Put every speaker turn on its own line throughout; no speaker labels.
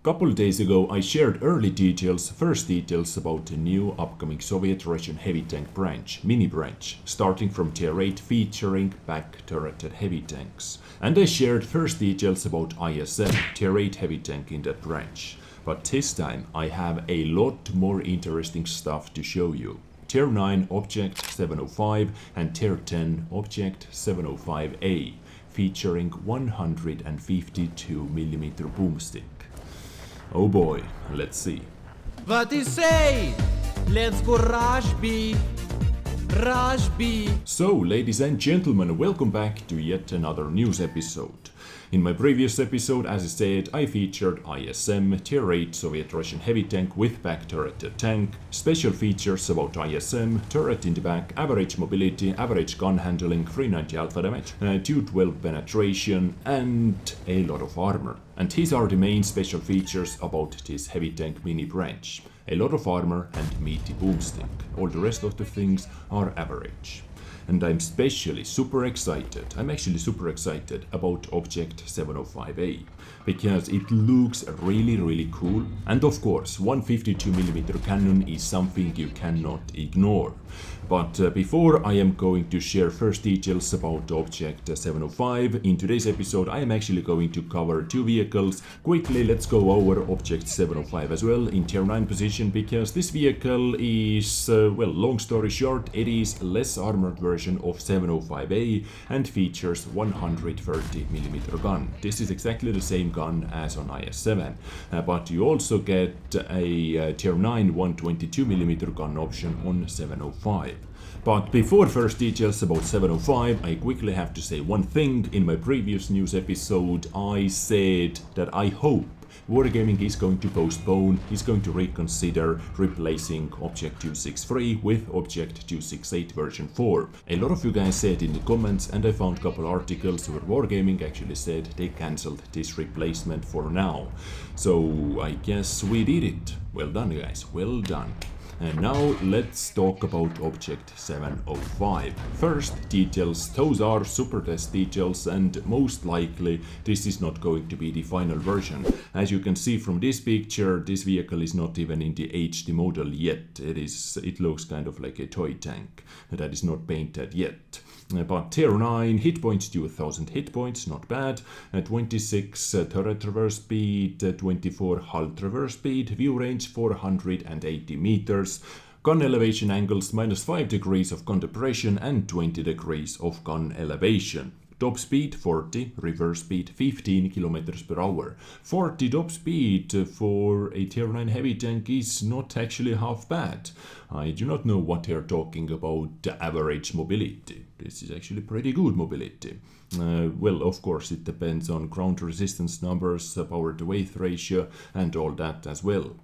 Couple days ago, I shared first details about the new upcoming Soviet-Russian heavy tank branch, mini branch, starting from Tier 8 featuring back-turreted heavy tanks. And I shared first details about ISM, Tier 8 heavy tank in that branch. But this time, I have a lot more interesting stuff to show you. Tier 9 Object 705 and Tier 10 Object 705A, featuring 152mm boomstick. Oh boy, let's see.
What you say? Let's go rush B. Rush B.
So, ladies and gentlemen, welcome back to yet another news episode. In my previous episode, as I said, I featured ISM, Tier 8 Soviet-Russian heavy tank with back-turreted tank, special features about ISM, turret in the back, average mobility, average gun handling, 390 alpha damage, 212 penetration, and a lot of armor. And these are the main special features about this heavy tank mini branch. A lot of armor and meaty boomstick. All the rest of the things are average. And I'm actually super excited about Object 705A, because it looks really cool, and of course 152mm cannon is something you cannot ignore. But before I am going to share first details about Object 705, in today's episode I am actually going to cover two vehicles. Quickly, let's go over Object 705 as well in Tier 9 position, because this vehicle is, long story short, it is less armored version of 705A and features 130mm gun. This is exactly the same gun as on IS-7, but you also get a Tier 9 122mm gun option on 705. But before first details about 705, I quickly have to say one thing. In my previous news episode, I said that I hope Wargaming is going to postpone, is going to reconsider replacing Object 263 with Object 268 version 4. A lot of you guys said in the comments, and I found a couple articles where Wargaming actually said they cancelled this replacement for now. So I guess we did it. Well done, guys, well done. And now let's talk about Object 705. First, details. Those are super test details, and most likely this is not going to be the final version. As you can see from this picture, this vehicle is not even in the HD model yet. It looks kind of like a toy tank that is not painted yet. But Tier 9, hit points to 1000 hit points, not bad. 26 turret traverse speed, 24 hull traverse speed, view range 480 meters. Gun elevation angles -5 degrees of gun depression and 20 degrees of gun elevation. Top speed 40, reverse speed 15 km per hour. 40 top speed for a Tier 9 heavy tank is not actually half bad. I do not know what they are talking about average mobility. This is actually pretty good mobility. Of course, it depends on ground resistance numbers, power to weight ratio, and all that as well.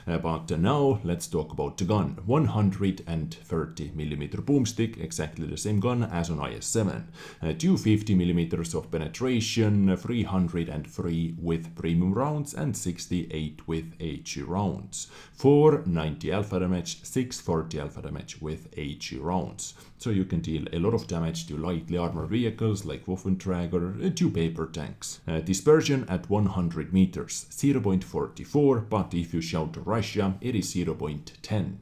But now let's talk about the gun. 130mm boomstick, exactly the same gun as on IS-7. 250mm of penetration, 303 with premium rounds and 68 with HE rounds. 490 alpha damage, 640 alpha damage with HE rounds. So you can deal a lot of damage to lightly armored vehicles like Waffenträger, to paper tanks. Dispersion at 100 meters, 0.44, but if you shout Russia, it is 0.10.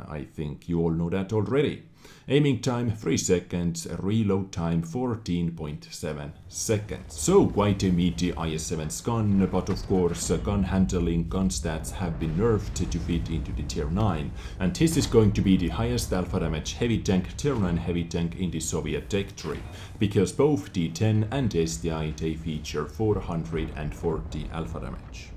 I think you all know that already. Aiming time 3 seconds, reload time 14.7 seconds. So quite a meaty IS-7's gun, but of course gun handling, gun stats have been nerfed to fit into the Tier 9. And this is going to be the highest alpha damage heavy tank, Tier 9 heavy tank in the Soviet tech tree, because both D10 and STI they feature 440 alpha damage.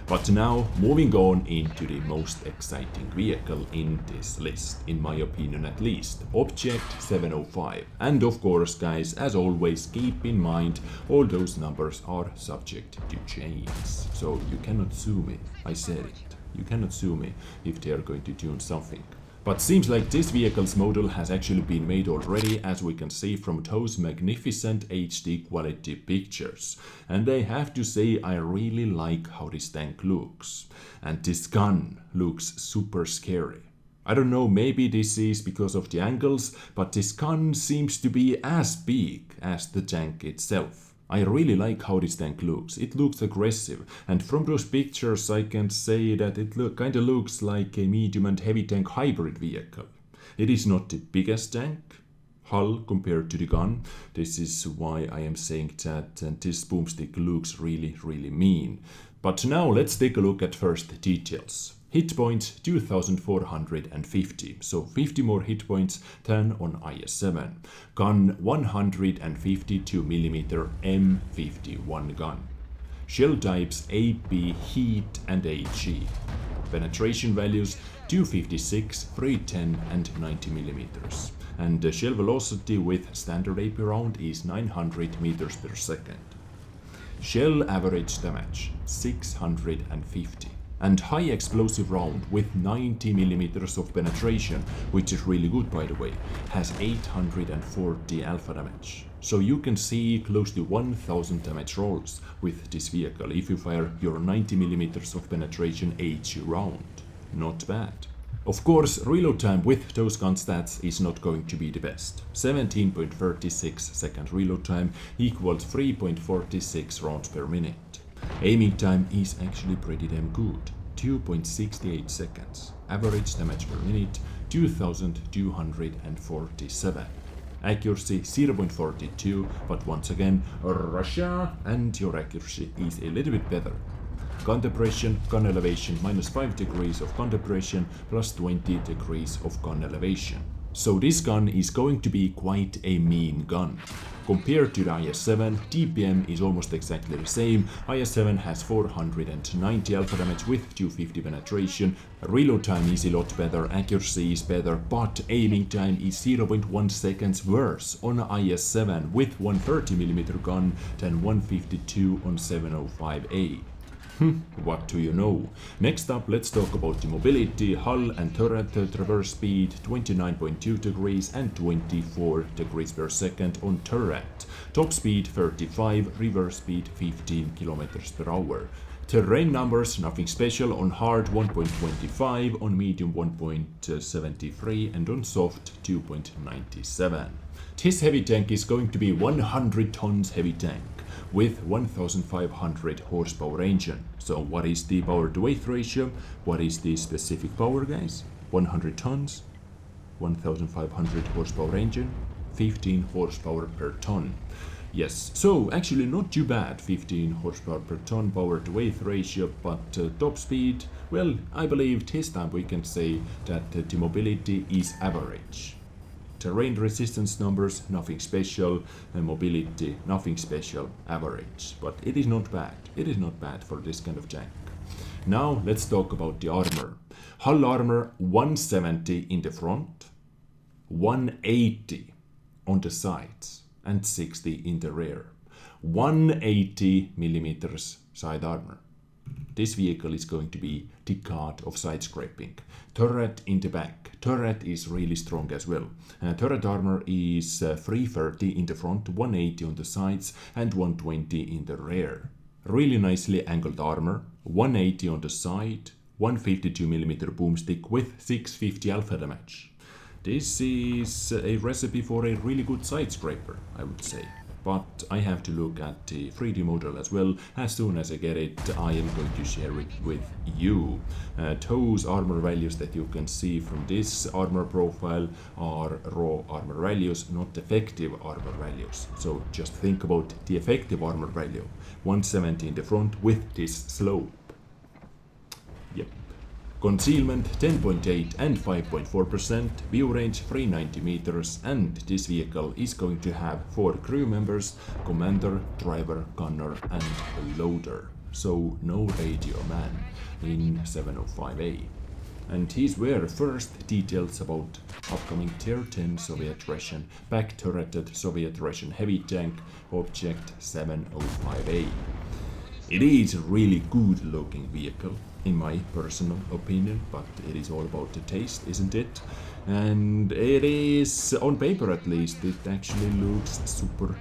But now, moving on into the most exciting vehicle in this list, in my opinion at least, Object 705. And of course, guys, as always, keep in mind, all those numbers are subject to change. So you cannot sue me, I said it. You cannot sue me if they are going to tune something. But seems like this vehicle's model has actually been made already, as we can see from those magnificent HD quality pictures. And I have to say, I really like how this tank looks. And this gun looks super scary. I don't know, maybe this is because of the angles, but this gun seems to be as big as the tank itself. I really like how this tank looks. It looks aggressive, and from those pictures I can say that it kinda looks like a medium and heavy tank hybrid vehicle. It is not the biggest tank hull compared to the gun. This is why I am saying that this boomstick looks really, really mean. But now let's take a look at first details. Hit points 2450, so 50 more hit points than on IS-7. Gun 152mm M51 gun. Shell types AP, Heat and HE. Penetration values 256, 310 and 90mm. And the shell velocity with standard AP round is 900 meters per second. Shell average damage 650. And high explosive round with 90mm of penetration, which is really good by the way, has 840 alpha damage. So you can see close to 1000 damage rolls with this vehicle if you fire your 90mm of penetration HE round. Not bad. Of course, reload time with those gun stats is not going to be the best. 17.36 second reload time equals 3.46 rounds per minute. Aiming time is actually pretty damn good, 2.68 seconds. Average damage per minute, 2247. Accuracy 0.42, but once again, Russia, and your accuracy is a little bit better. Gun depression, gun elevation, -5 degrees of gun depression, plus 20 degrees of gun elevation. So this gun is going to be quite a mean gun. Compared to the IS-7, DPM is almost exactly the same. IS-7 has 490 alpha damage with 250 penetration. Reload time is a lot better, accuracy is better, but aiming time is 0.1 seconds worse on IS-7 with 130mm gun than 152 on 705A. What do you know? Next up, let's talk about the mobility, hull and turret traverse speed 29.2 degrees and 24 degrees per second on turret. Top speed 35, reverse speed 15 kilometers per hour. Terrain numbers, nothing special. On hard 1.25, on medium 1.73 and on soft 2.97. This heavy tank is going to be 100 tons heavy tank with 1500 horsepower engine. So what is the power to weight ratio? What is the specific power, guys? 100 tons, 1500 horsepower engine, 15 horsepower per ton. Yes, so actually not too bad, 15 horsepower per ton power to weight ratio, but top speed, well, I believe this time we can say that the mobility is average. Terrain resistance numbers, nothing special, and mobility, nothing special, average. But it is not bad. It is not bad for this kind of tank. Now let's talk about the armor. Hull armor 170 in the front, 180 on the sides, and 60 in the rear. 180 millimeters side armor. This vehicle is going to be the god of side scraping. Turret in the back. Turret is really strong as well. Turret armor is 330 in the front, 180 on the sides, and 120 in the rear. Really nicely angled armor, 180 on the side, 152mm boomstick with 650 alpha damage. This is a recipe for a really good side scraper, I would say. But I have to look at the 3D model as well. As soon as I get it, I am going to share it with you. Those armor values that you can see from this armor profile are raw armor values, not effective armor values. So just think about the effective armor value. 170 in the front with this slope. Yep. Concealment 10.8 and 5.4%, view range 390 meters, and this vehicle is going to have 4 crew members, commander, driver, gunner and loader. So no radio man in 705A. And these were first details about upcoming Tier 10 Soviet Russian back-turreted Soviet Russian heavy tank object 705A. It is a really good looking vehicle, in my personal opinion, but it is all about the taste, isn't it? And it is, on paper at least, it actually looks super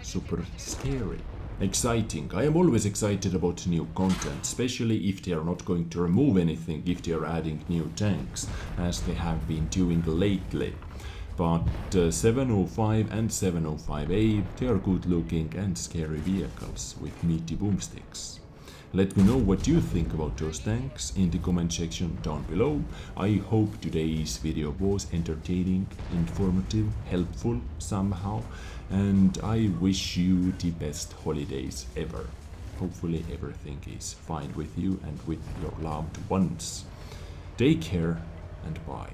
scary. Exciting. I am always excited about new content, especially if they are not going to remove anything, if they are adding new tanks, as they have been doing lately. But 705 and 705A, they are good looking and scary vehicles with meaty boomsticks. Let me know what you think about those tanks in the comment section down below. I hope today's video was entertaining, informative, helpful somehow, and I wish you the best holidays ever. Hopefully everything is fine with you and with your loved ones. Take care and bye.